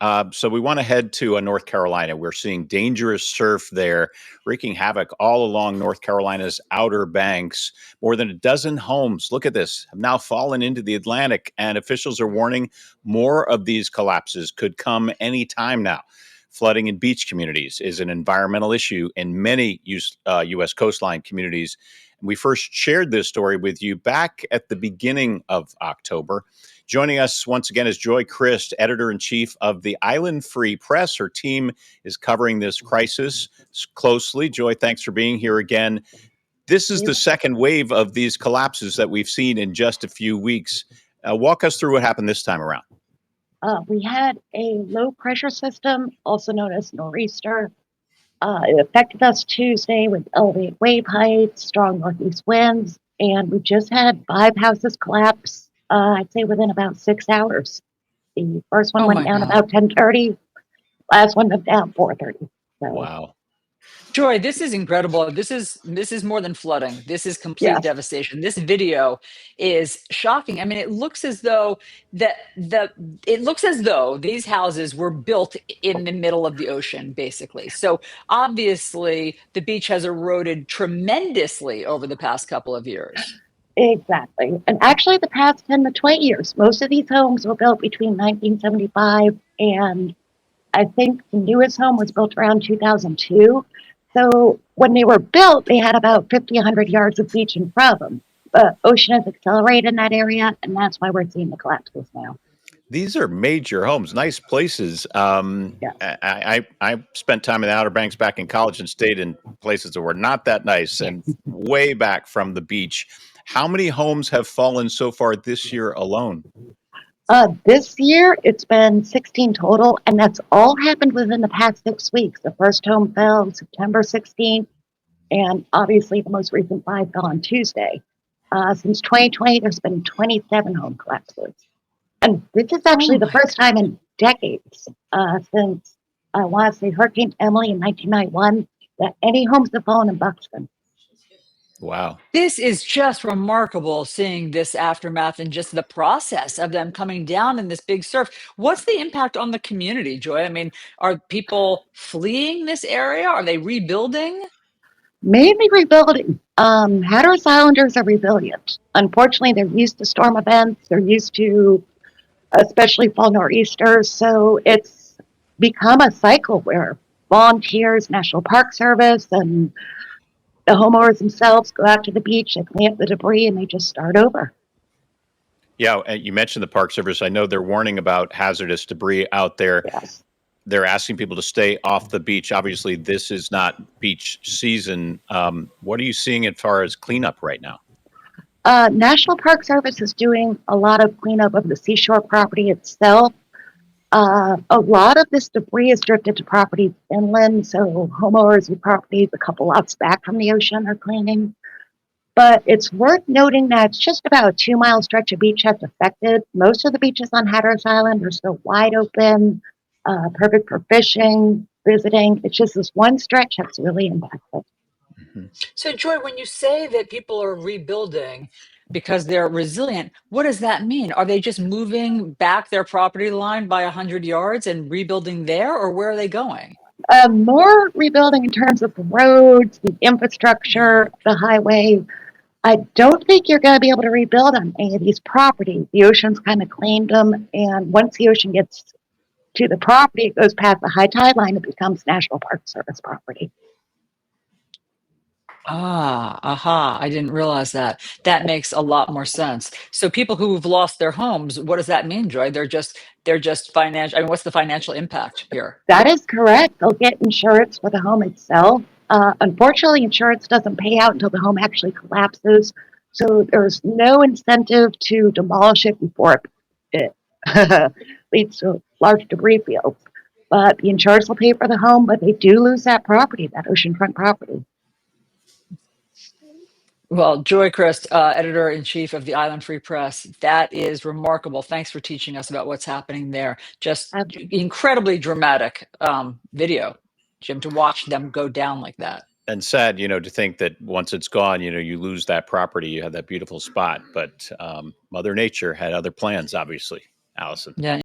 So we want to head to North Carolina. We're seeing dangerous surf there, wreaking havoc all along North Carolina's Outer Banks. More than a dozen homes, look at this, have now fallen into the Atlantic, and officials are warning more of these collapses could come any time now. Flooding in beach communities is an environmental issue in many U.S. coastline communities. We first shared this story with you back at the beginning of October. Joining us once again is Joy Crist, editor-in-chief of the Island Free Press. Her team is covering this crisis closely. Joy, thanks for being here again. This is the second wave of these collapses that we've seen in just a few weeks. Walk us through what happened this time around. We had a low pressure system, also known as nor'easter. It affected us Tuesday with elevated wave heights, strong northeast winds, and we just had 5 houses collapse, I'd say within about 6 hours. The first one went down about 10:30, last one went down 4:30. So. Wow. Joy, this is incredible. This is more than flooding. This is complete devastation. This video is shocking. I mean, it looks as though these houses were built in the middle of the ocean, basically. So obviously, the beach has eroded tremendously over the past couple of years. Exactly. And actually, the past 10 to 20 years, most of these homes were built between 1975 and I think the newest home was built around 2002. So when they were built, they had about 50, 100 yards of beach in front of them. But ocean has accelerated in that area, and that's why we're seeing the collapses now. These are major homes, nice places. I spent time in the Outer Banks back in college and stayed in places that were not that nice and way back from the beach. How many homes have fallen so far this year alone? This year, it's been 16 total, and that's all happened within the past 6 weeks. The first home fell on September 16th, and obviously the most recent 5 fell on Tuesday. Since 2020, there's been 27 home collapses. And this is actually the first time in decades since, I want to say, Hurricane Emily in 1991, that any homes have fallen in Buxton. Wow. This is just remarkable, seeing this aftermath and just the process of them coming down in this big surf. What's the impact on the community, Joy? I mean, are people fleeing this area? Are they rebuilding? Mainly rebuilding. Hatteras Islanders are resilient. Unfortunately, they're used to storm events. They're used to especially fall nor'easters. So it's become a cycle where volunteers, National Park Service, and the homeowners themselves go out to the beach, they clean up the debris, and they just start over. Yeah, you mentioned the Park Service. I know they're warning about hazardous debris out there. Yes. They're asking people to stay off the beach. Obviously, this is not beach season. What are you seeing as far as cleanup right now? National Park Service is doing a lot of cleanup of the seashore property itself. A lot of this debris is drifted to properties inland, so homeowners with properties a couple lots back from the ocean are cleaning. But it's worth noting that it's just about a 2-mile stretch of beach that's affected. Most of the beaches on Hatteras Island are still wide open, perfect for fishing, visiting. It's just this one stretch that's really impacted. So, Joy, when you say that people are rebuilding because they're resilient, what does that mean? Are they just moving back their property line by 100 yards and rebuilding there, or where are they going? More rebuilding in terms of the roads, the infrastructure, the highway. I don't think you're going to be able to rebuild on any of these properties. The ocean's kind of claimed them, and once the ocean gets to the property, it goes past the high tide line, it becomes National Park Service property. I didn't realize that. That makes a lot more sense. So people who've lost their homes, what does that mean, Joy? They're just financial. I mean, what's the financial impact here? That is correct. They'll get insurance for the home itself. Unfortunately, insurance doesn't pay out until the home actually collapses. So there's no incentive to demolish it before it leads to large debris fields. But the insurance will pay for the home, but they do lose that property, that oceanfront property. Well, Joy Crist, editor-in-chief of the Island Free Press, that is remarkable. Thanks for teaching us about what's happening there. Just incredibly dramatic video, Jim, to watch them go down like that. And sad, to think that once it's gone, you lose that property. You have that beautiful spot. But Mother Nature had other plans, obviously, Allison. Yeah.